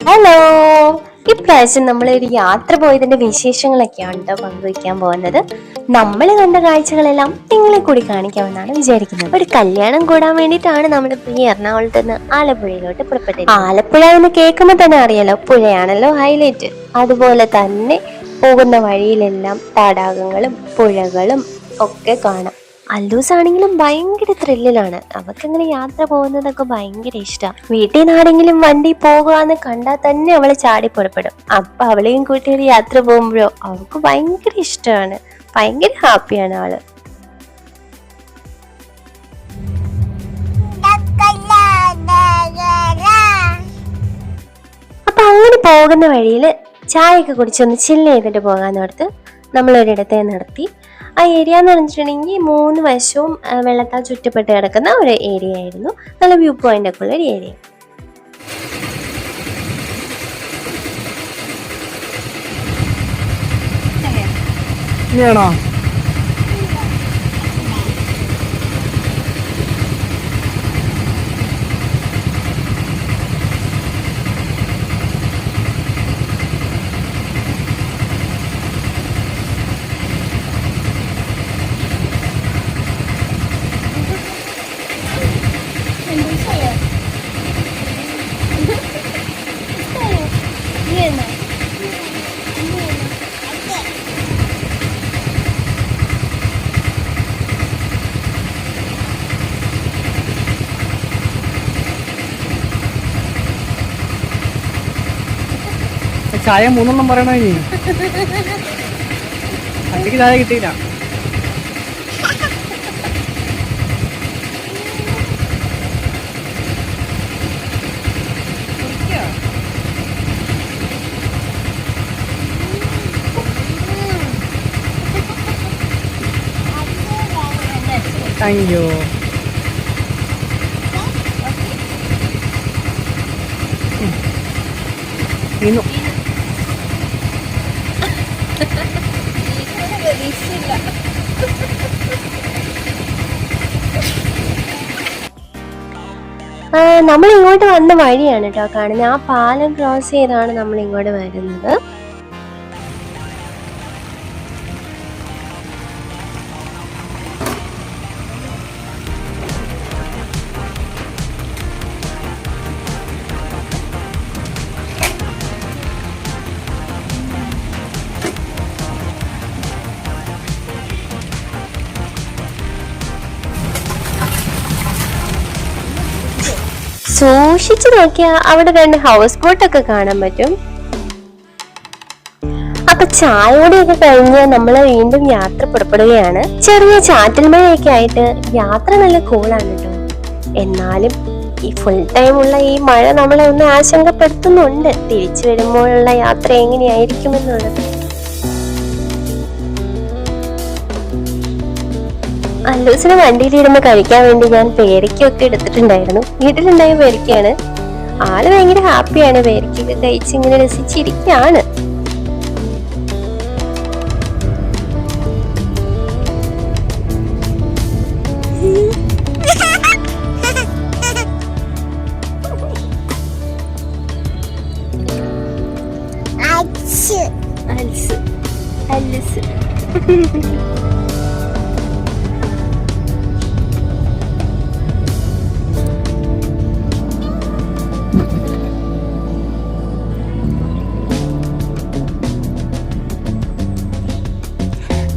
Hello, ഇപ്രാവശ്യം നമ്മളൊരു യാത്ര പോയതിന്റെ വിശേഷങ്ങളൊക്കെയാണ് കേട്ടോ പങ്കുവയ്ക്കാൻ പോകുന്നത്. നമ്മൾ കണ്ട കാഴ്ചകളെല്ലാം നിങ്ങളെ കൂടി കാണിക്കാമെന്നാണ് വിചാരിക്കുന്നത്. ഒരു കല്യാണം കൂടാൻ വേണ്ടിയിട്ടാണ് നമ്മളിപ്പോ ഈ എറണാകുളത്ത് നിന്ന് ആലപ്പുഴയിലോട്ട് പുറപ്പെട്ടത്. ആലപ്പുഴ എന്ന് കേൾക്കുമ്പോൾ തന്നെ അറിയാലോ, പുഴയാണല്ലോ ഹൈലൈറ്റ്. അതുപോലെ തന്നെ പോകുന്ന വഴിയിലെല്ലാം തടാകങ്ങളും പുഴകളും ഒക്കെ കാണാം. അല്ലൂസ് ആണെങ്കിലും ഭയങ്കര ത്രില്ലിലാണ്. അവൾക്കങ്ങനെ യാത്ര പോകുന്നതൊക്കെ ഭയങ്കര ഇഷ്ടമാണ്. വീട്ടിൽ നിന്നാണെങ്കിലും വണ്ടി പോകുകയെന്ന് കണ്ടാൽ തന്നെ അവള് ചാടി പുറപ്പെടും. അപ്പൊ അവളെയും കൂട്ടി ഒരു യാത്ര പോകുമ്പോഴോ അവൾക്ക് ഭയങ്കര ഇഷ്ടമാണ്, ഭയങ്കര ഹാപ്പിയാണ് ആള്. അപ്പൊ അങ്ങനെ പോകുന്ന വഴിയിൽ ചായയൊക്കെ കുടിച്ചൊന്ന് ചില്ല് ചെയ്തിട്ട് പോകാന്നോർത്ത് നമ്മളൊരിടത്തെ നിർത്തി. ആ ഏരിയ എന്ന് പറഞ്ഞിട്ടുണ്ടെങ്കിൽ 3 വശവും വെള്ളത്താൽ ചുറ്റപ്പെട്ട് കിടക്കുന്ന ഒരു ഏരിയ ആയിരുന്നു. നല്ല വ്യൂ പോയിന്റ് ഒക്കെ ഉള്ള ഒരു ഏരിയ. ചായ 3 പറയണോ? ഇനി അത്തേക്ക് ചായ കിട്ടിയില്ല. Thank you. ഇന്നു നമ്മൾ ഇങ്ങോട്ട് വന്ന വഴിയാണ് കേട്ടോ കാണുന്നത്. ആ പാലം ക്രോസ് ചെയ്താണ് നമ്മൾ ഇങ്ങോട്ട് വരുന്നത്. സൂക്ഷിച്ചു നോക്കിയാ അവിടെ 2 ഹൗസ് ബോട്ടൊക്കെ കാണാൻ പറ്റും. അപ്പൊ ചായയോടെയൊക്കെ കഴിഞ്ഞ് നമ്മൾ വീണ്ടും യാത്ര പുറപ്പെടുകയാണ്. ചെറിയ ചാറ്റൽ മഴയൊക്കെ ആയിട്ട് യാത്ര നല്ല കൂളാണ് കേട്ടോ. എന്നാലും ഈ ഫുൾ ടൈം ഉള്ള ഈ മഴ നമ്മളെ ഒന്ന് ആശങ്കപ്പെടുത്തുന്നുണ്ട്. തിരിച്ചു വരുമ്പോഴുള്ള യാത്ര എങ്ങനെയായിരിക്കുമെന്നുള്ളത്. അല്ലൂസിന് വണ്ടിയിലിരുന്ന് കഴിക്കാൻ വേണ്ടി ഞാൻ പേരയ്ക്കൊക്കെ എടുത്തിട്ടുണ്ടായിരുന്നു. വീട്ടിലുണ്ടായ പേരയ്ക്കാണ്. ആള് ഭയങ്കര ഹാപ്പിയാണ്. പേരയ്ക്കൊക്കെ കഴിച്ച് ഇങ്ങനെ രസിച്ചിരിക്കുകയാണ്.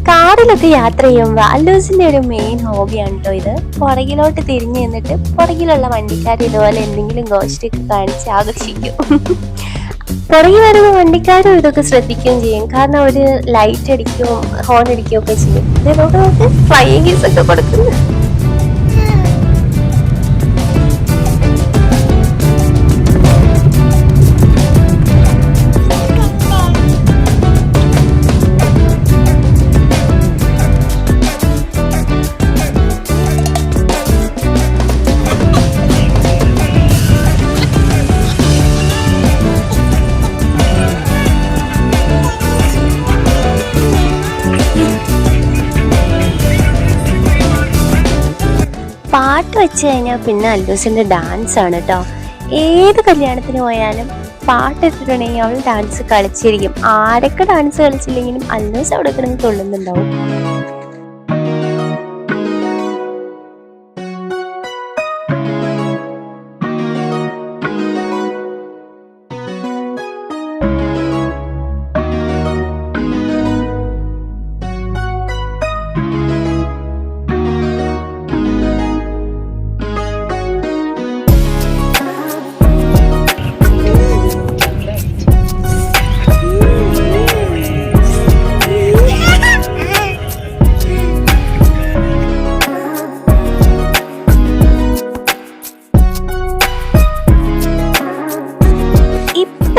കാറിലൊക്കെ യാത്ര ചെയ്യുമ്പോൾ അല്ലൂസിന്റെ ഒരു മെയിൻ ഹോബിയാണ് കേട്ടോ ഇത്. പുറകിലോട്ട് തിരിഞ്ഞു നിന്നിട്ട് പുറകിലുള്ള വണ്ടിക്കാർ ഇതുപോലെ എന്തെങ്കിലും ഗോഷ്ടിയൊക്കെ കാണിച്ച് ആകർഷിക്കും. പുറകെ വരുന്ന വണ്ടിക്കാരും ഇതൊക്കെ ശ്രദ്ധിക്കുകയും ചെയ്യും. കാരണം അവര് ലൈറ്റ് അടിക്കുകയും ഹോൺ അടിക്കുകയും ഒക്കെ ചെയ്യും. ഇതോടെ നമുക്ക് ഫ്ലൈയിങ് കിസ് ഒക്കെ കൊടുക്കുന്നു. പാട്ട് വെച്ച് കഴിഞ്ഞാൽ പിന്നെ അല്ലൂസിന്റെ ഡാൻസ് ആണ് കേട്ടോ. ഏത് കല്യാണത്തിന് പോയാലും പാട്ടിട്ടിട്ടുണ്ടെങ്കിൽ അവൾ ഡാൻസ് കളിച്ചിരിക്കും. ആരൊക്കെ ഡാൻസ് കളിച്ചില്ലെങ്കിലും അല്ലൂസ് അവിടെ കിടന്ന് തുള്ളുന്നുണ്ടാവും.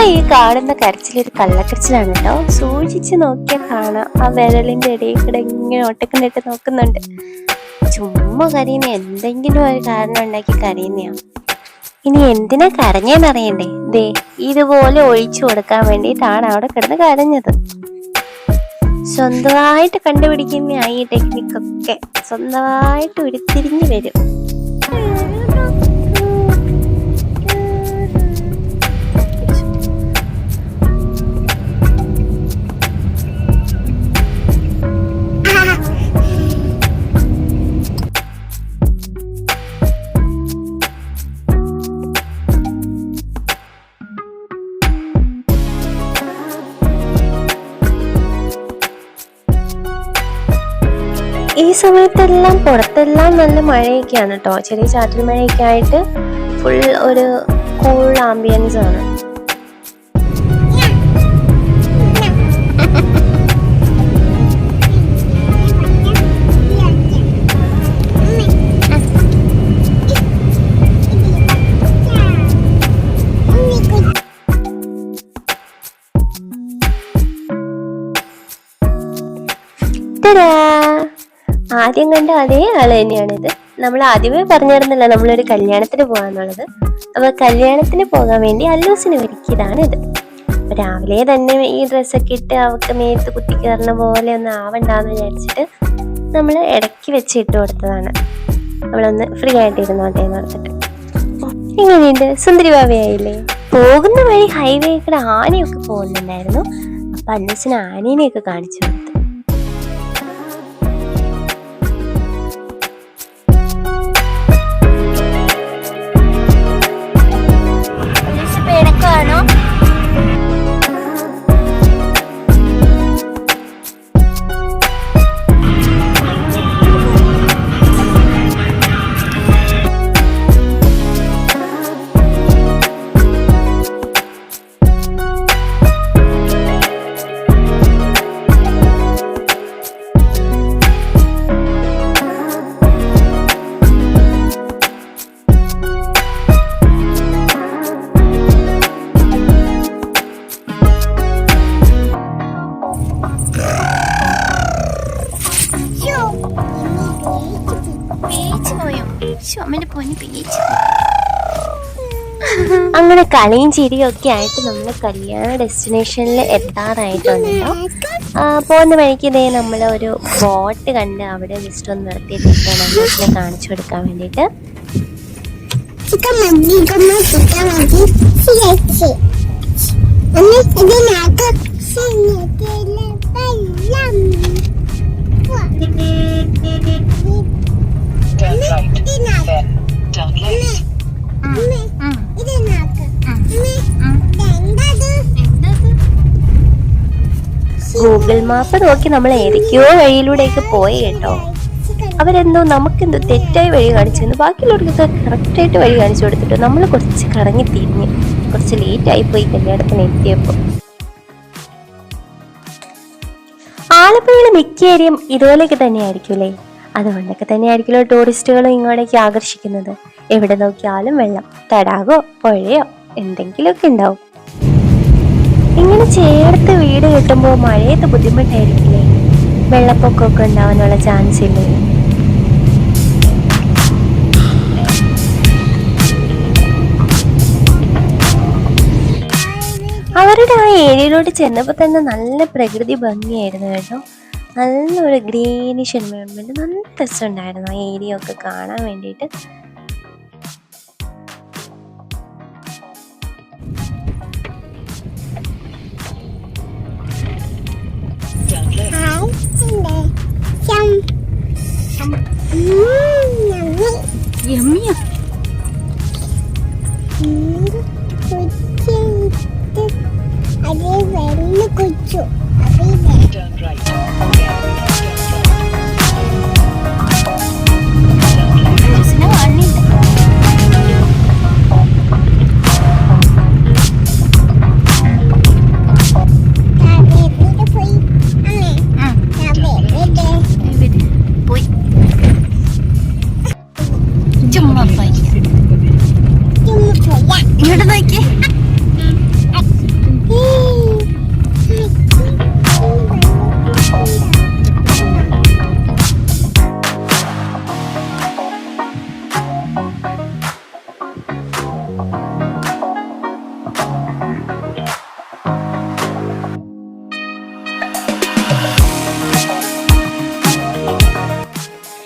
ഈ കാണുന്ന കരച്ചിലൊരു കള്ളക്കരച്ചിലാണ് കേട്ടോ. സൂക്ഷിച്ച് നോക്കിയാൽ കാണാം ആ വിരലിന്റെ ഇടയിൽ കൂടെ ഇങ്ങനെ ഒട്ടക്കണ്ടിട്ട് നോക്കുന്നുണ്ട്. ചുമ്മാ കരയുന്ന, എന്തെങ്കിലും ഒരു കാരണം ഉണ്ടാക്കി കരയുന്നയാ. ഇനി എന്തിനാ കരഞ്ഞേന്നറിയണ്ടേ? ദേ ഇതുപോലെ ഒഴിച്ചു കൊടുക്കാൻ വേണ്ടിയിട്ടാണ് അവിടെ കിടന്ന് കരഞ്ഞത്. സ്വന്തമായിട്ട് കണ്ടുപിടിക്കുന്ന ഈ ടെക്നിക്കൊക്കെ സ്വന്തമായിട്ട് ഉരുത്തിരിഞ്ഞു വരും. ഈ സമയത്തെല്ലാം പുറത്തെല്ലാം നല്ല മഴയൊക്കെയാണ് കേട്ടോ. ചെറിയ ചാറ്റൽ മഴയൊക്കെ ആയിട്ട് ഫുൾ ഒരു കൂൾ ആംബിയൻസ് ആണ്. ആദ്യം കണ്ട അതേ ആള് തന്നെയാണിത്. നമ്മൾ ആദ്യമേ പറഞ്ഞിരുന്നില്ല നമ്മളൊരു കല്യാണത്തിന് പോകാന്നുള്ളത്. അപ്പൊ കല്യാണത്തിന് പോകാൻ വേണ്ടി അല്ലൂസിന് ഒരുക്കിയതാണിത്. രാവിലെ തന്നെ ഈ ഡ്രസ്സൊക്കെ ഇട്ട് അവൾക്ക് മേത്ത് കുത്തി കയറുന്ന പോലെ ഒന്നും ആവണ്ടാന്ന് വിചാരിച്ചിട്ട് നമ്മൾ ഇടയ്ക്ക് വെച്ച് ഇട്ട് കൊടുത്തതാണ്. അവളൊന്ന് ഫ്രീ ആയിട്ട് ഇരുന്നോട്ടെ എന്ന് ഓർത്തിട്ട്. എങ്ങനെയുണ്ട്? സുന്ദരി ഭാവിയായില്ലേ? പോകുന്ന വഴി ഹൈവേ കൂടെ ആനയൊക്കെ പോകുന്നുണ്ടായിരുന്നു. അപ്പൊ അല്ലൂസിന് ആനേനെയൊക്കെ കാണിച്ചു കൊടുത്തു. അങ്ങനെ കളിയും ചിരിയും ഒക്കെ ആയിട്ട് നമ്മൾ കല്യാണ ഡെസ്റ്റിനേഷനിൽ എത്താറായിട്ടുണ്ടല്ലോ. പോകുന്ന വഴിക്ക് ഇതേ നമ്മൾ ഒരു ബോട്ട് കണ്ട് അവിടെ ജസ്റ്റ് ഒന്ന് നിർത്തിയിട്ടിട്ടാണ് അമ്മൂസിനെ കാണിച്ചു കൊടുക്കാൻ വേണ്ടിയിട്ട്. ഗൂഗിൾ മാപ്പ് നോക്കി നമ്മൾ ഏതൊക്കെയോ വഴിയിലൂടെയൊക്കെ പോയി കേട്ടോ. അവരെന്തോ നമുക്കെന്തോ തെറ്റായ വഴി കാണിച്ചു, ബാക്കിയുള്ളവർക്കൊക്കെ കറക്റ്റായിട്ട് വഴി കാണിച്ചു കൊടുത്തിട്ട് നമ്മൾ കുറച്ച് കറങ്ങി തിരിഞ്ഞ് കുറച്ച് ലേറ്റായി പോയി കല്യാണത്തിന് എത്തിയപ്പോൾ. ആലപ്പുഴയിലെ മിക്ക ഏരിയയും ഇതുപോലെയൊക്കെ തന്നെയായിരിക്കും അല്ലേ? അതുകൊണ്ടൊക്കെ തന്നെയായിരിക്കുമല്ലോ ടൂറിസ്റ്റുകളും ഇങ്ങോട്ടേക്ക് ആകർഷിക്കുന്നത്. എവിടെ നോക്കിയാലും വെള്ളം, തടാകോ പുഴയോ എന്തെങ്കിലുമൊക്കെ ഉണ്ടാവും. ഇങ്ങനെ ചേർത്ത് വീട് കിട്ടുമ്പോൾ മഴയത്ത് ബുദ്ധിമുട്ടായിരിക്കില്ലേ? വെള്ളപ്പൊക്കമൊക്കെ ഉണ്ടാവാനുള്ള ചാൻസ് ഇല്ലേ? അവരുടെ ആ ഏരിയയിലോട്ട് ചെന്നപ്പോൾ തന്നെ നല്ല പ്രകൃതി ഭംഗിയായിരുന്നു കേട്ടോ. നല്ലൊരു ഗ്രീനിഷ് എൻവയോൺമെന്റ്, നല്ല രസമുണ്ടായിരുന്നു ആ ഏരിയ ഒക്കെ കാണാൻ വേണ്ടിയിട്ട്. ഇങ്ങോട്ട് നോക്കിയേ.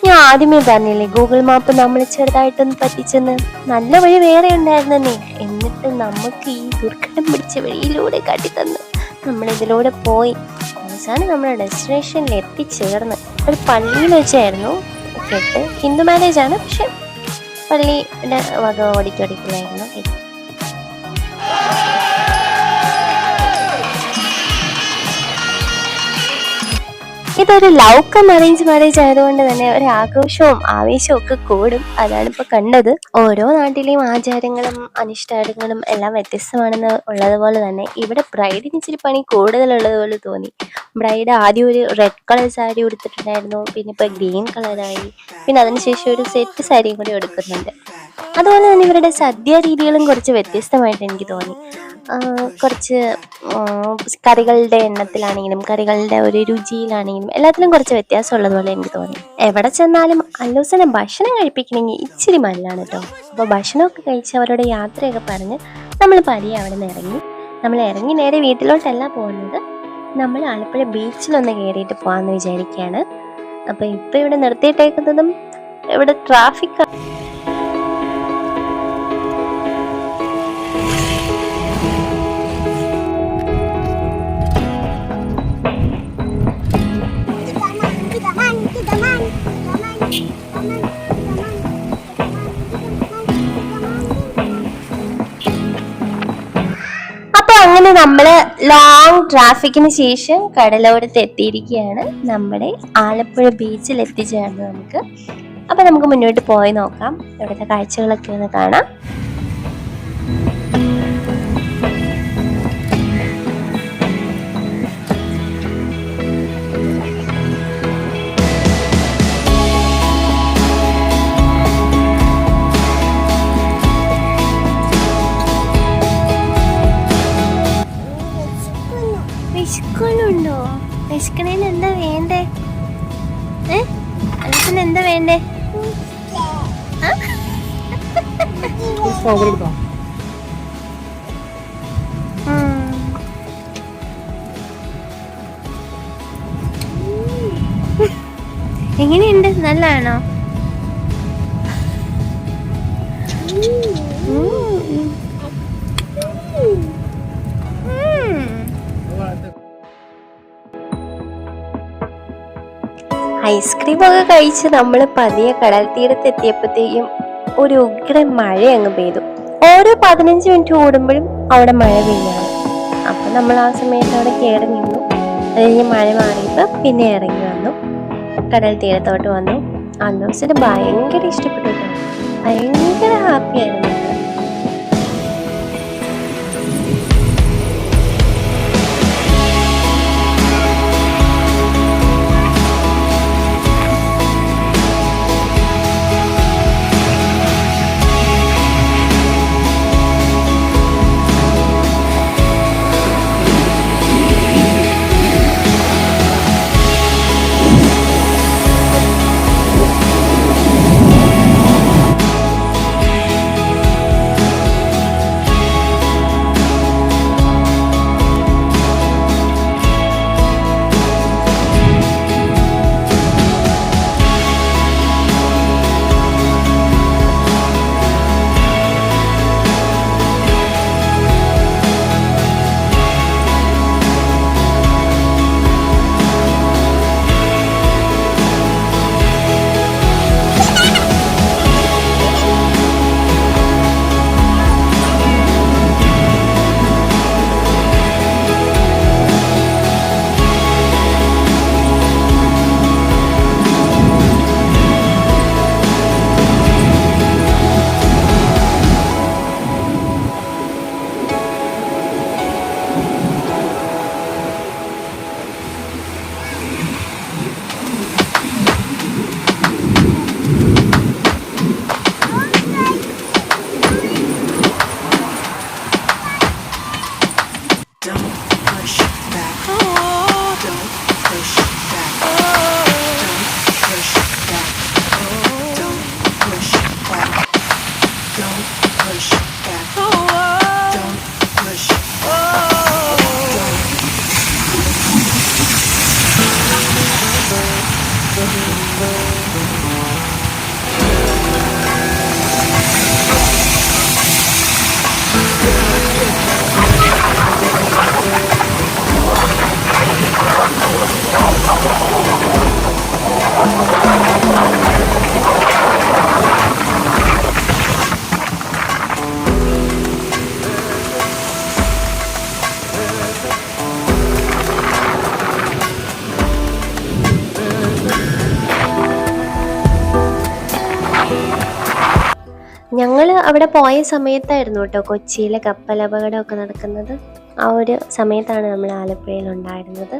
ഞാൻ ആദ്യമേ പറഞ്ഞില്ലേ ഗൂഗിൾ മാപ്പ് നമ്മൾ ചെറുതായിട്ടൊന്ന് പറ്റിച്ചെന്ന്. നല്ല വഴി വേറെ ഉണ്ടായിരുന്നേ. എന്നിട്ട് നമുക്ക് ഈ ദുർഘടം പിടിച്ച വഴിയിലൂടെ കാട്ടിത്തന്നു. നമ്മളിതിലൂടെ പോയി അവസാനം നമ്മുടെ ഡെസ്റ്റിനേഷനിൽ എത്തിച്ചേർന്ന്. ഒരു പള്ളിയിൽ വെച്ചായിരുന്നു കേട്ട്. ഹിന്ദു മാരേജ് ആണ്, പക്ഷെ പള്ളിയുടെ വക ഓഡിറ്റോറിയത്തിലായിരുന്നു കേട്ട്. ഇതൊരു ലവ് കം അറേഞ്ച് മാരേജ് ആയതുകൊണ്ട് തന്നെ ഒരു ആഘോഷവും ആവേശവും ഒക്കെ കൂടും. അതാണ് ഇപ്പൊ കണ്ടത്. ഓരോ നാട്ടിലെയും ആചാരങ്ങളും അനിഷ്ടാനങ്ങളും എല്ലാം വ്യത്യസ്തമാണെന്ന് ഉള്ളതുപോലെ തന്നെ ഇവിടെ ബ്രൈഡിന് ഇച്ചിരി പണി കൂടുതലുള്ളതുപോലെ തോന്നി. ബ്രൈഡ് ആദ്യം ഒരു റെഡ് കളർ സാരി ഉടുത്തിട്ടുണ്ടായിരുന്നു, പിന്നെ ഇപ്പൊ ഗ്രീൻ കളറായി, പിന്നെ അതിനുശേഷം ഒരു സെറ്റ് സാരിയും കൂടി എടുക്കുന്നുണ്ട്. അതുപോലെ തന്നെ ഇവരുടെ സദ്യ രീതികളും കുറച്ച് വ്യത്യസ്തമായിട്ട് എനിക്ക് തോന്നി. കുറച്ച് കറികളുടെ എണ്ണത്തിലാണെങ്കിലും കറികളുടെ ഒരു രുചിയിലാണെങ്കിലും എല്ലാത്തിലും കുറച്ച് വ്യത്യാസമുള്ളതുപോലെ എനിക്ക് തോന്നി. എവിടെ ചെന്നാലും അല്ലൂസിനെ ഭക്ഷണം കഴിപ്പിക്കണമെങ്കിൽ ഇച്ചിരി മല്ലാണ് കേട്ടോ. അപ്പോൾ ഭക്ഷണമൊക്കെ കഴിച്ച് അവരുടെ യാത്രയൊക്കെ പറഞ്ഞ് നമ്മൾ പതിയെ അവിടെ നിന്ന് ഇറങ്ങി. നമ്മൾ ഇറങ്ങി നേരെ വീട്ടിലോട്ടല്ല പോകുന്നത്, നമ്മൾ ആലപ്പുഴ ബീച്ചിലൊന്ന് കയറിയിട്ട് പോകാമെന്ന് വിചാരിക്കുകയാണ്. അപ്പോൾ ഇപ്പോൾ ഇവിടെ നിർത്തിയിട്ടേക്കുന്നതും ഇവിടെ ട്രാഫിക് അങ്ങനെ നമ്മള് ലോങ് ട്രാഫിക്കിന് ശേഷം കടലോരത്ത് എത്തിയിരിക്കുകയാണ്. നമ്മുടെ ആലപ്പുഴ ബീച്ചിൽ എത്തിച്ചേർന്ന് നമുക്ക്. അപ്പൊ നമുക്ക് മുന്നോട്ട് പോയി നോക്കാം, ഇവിടുത്തെ കാഴ്ചകളൊക്കെ ഒന്ന് കാണാം. വിശക്കുന്നുണ്ടോ? വിശക്കണേന് എന്താ വേണ്ടേ? അലസിന് എന്താ വേണ്ടേ? എങ്ങനെയുണ്ട്? നല്ലതാണോ? ഐസ്ക്രീം ഒക്കെ കഴിച്ച് നമ്മൾ പതിയെ കടൽ തീരത്ത് എത്തിയപ്പോഴത്തേക്കും ഒരു ഉഗ്ര മഴ അങ്ങ് പെയ്തു. ഓരോ 15 മിനിറ്റ് കൂടുമ്പോഴും അവിടെ മഴ പെയ്യാണ്. അപ്പൊ നമ്മൾ ആ സമയത്ത് അവിടെ കയറി നിന്നു. അത് കഴിഞ്ഞ് മഴ മാറിയപ്പോൾ പിന്നെ ഇറങ്ങി വന്നു, കടൽ തീരത്തോട്ട് വന്നു. അന്നൂസിന് ഭയങ്കര ഇഷ്ടപ്പെട്ടു, ഭയങ്കര ഹാപ്പി ആയിരുന്നു. അവിടെ പോയ സമയത്തായിരുന്നു കേട്ടോ കൊച്ചിയിലെ കപ്പലപകടമൊക്കെ നടക്കുന്നത്. ആ ഒരു സമയത്താണ് നമ്മൾ ആലപ്പുഴയിൽ ഉണ്ടായിരുന്നത്.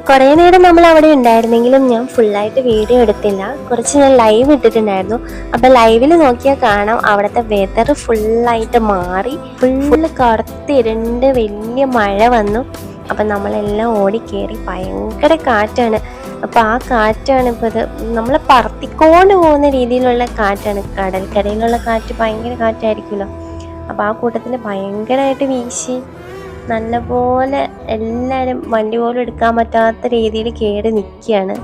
കുറേ നേരം നമ്മൾ അവിടെ ഉണ്ടായിരുന്നെങ്കിലും ഞാൻ ഫുള്ളായിട്ട് വീഡിയോ എടുത്തില്ല. കുറച്ച് ഞാൻ ലൈവ് ഇട്ടിട്ടുണ്ടായിരുന്നു. അപ്പം ലൈവിൽ നോക്കിയാൽ കാണാം അവിടുത്തെ വെതർ ഫുള്ളായിട്ട് മാറി, ഫുള്ള് കറുത്തിരണ്ട് വലിയ മഴ വന്നു. അപ്പം നമ്മളെല്ലാം ഓടിക്കേറി. ഭയങ്കര കാറ്റാണ്. അപ്പോൾ ആ കാറ്റാണ് ഇപ്പോൾ ഇത് നമ്മളെ പറത്തിക്കൊണ്ട് പോകുന്ന രീതിയിലുള്ള കാറ്റാണ്. കടൽക്കരയിലുള്ള കാറ്റ് ഭയങ്കര കാറ്റായിരിക്കുമല്ലോ. അപ്പോൾ ആ കൂട്ടത്തിൽ ഭയങ്കരമായിട്ട് വീശി നല്ലപോലെ എല്ലാവരും വണ്ടി പോലും എടുക്കാൻ പറ്റാത്ത രീതിയിൽ കേറി നിൽക്കുകയാണ്.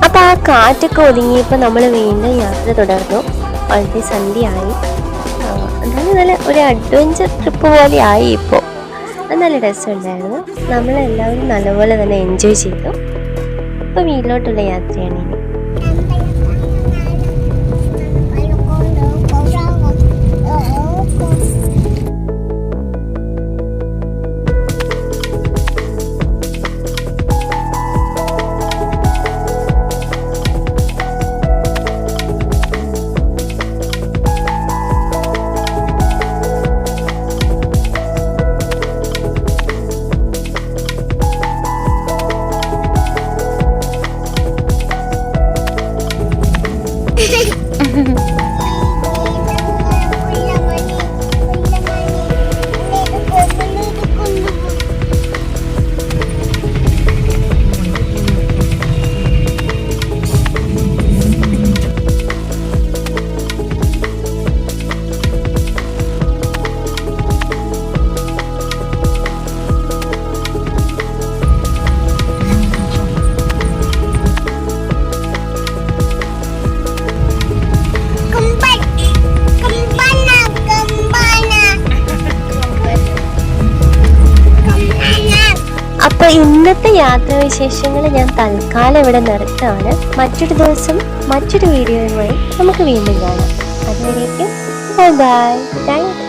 അപ്പോൾ ആ കാറ്റൊക്കെ ഒതുങ്ങിയപ്പോൾ നമ്മൾ വീണ്ടും യാത്ര തുടർന്നു. വളരെ സന്ധ്യയായി. എന്നാലും നല്ല ഒരു അഡ്വഞ്ചർ ട്രിപ്പ് പോലെ ആയി. ഇപ്പോൾ അത് നല്ല രസമുണ്ടായിരുന്നു. നമ്മളെല്ലാവരും നല്ലപോലെ തന്നെ എൻജോയ് ചെയ്തു. ഇപ്പോൾ വീട്ടിലോട്ടുള്ള യാത്രയാണ് ഇനി. അപ്പോൾ ഇന്നത്തെ യാത്രാവിശേഷങ്ങൾ ഞാൻ തൽക്കാലം ഇവിടെ നിർത്തുകയാണ്. മറ്റൊരു ദിവസം മറ്റൊരു വീഡിയോയുമായി നമുക്ക് വീണ്ടും കാണാം. അതുവരേക്കും ബൈ ബൈ. Thank you.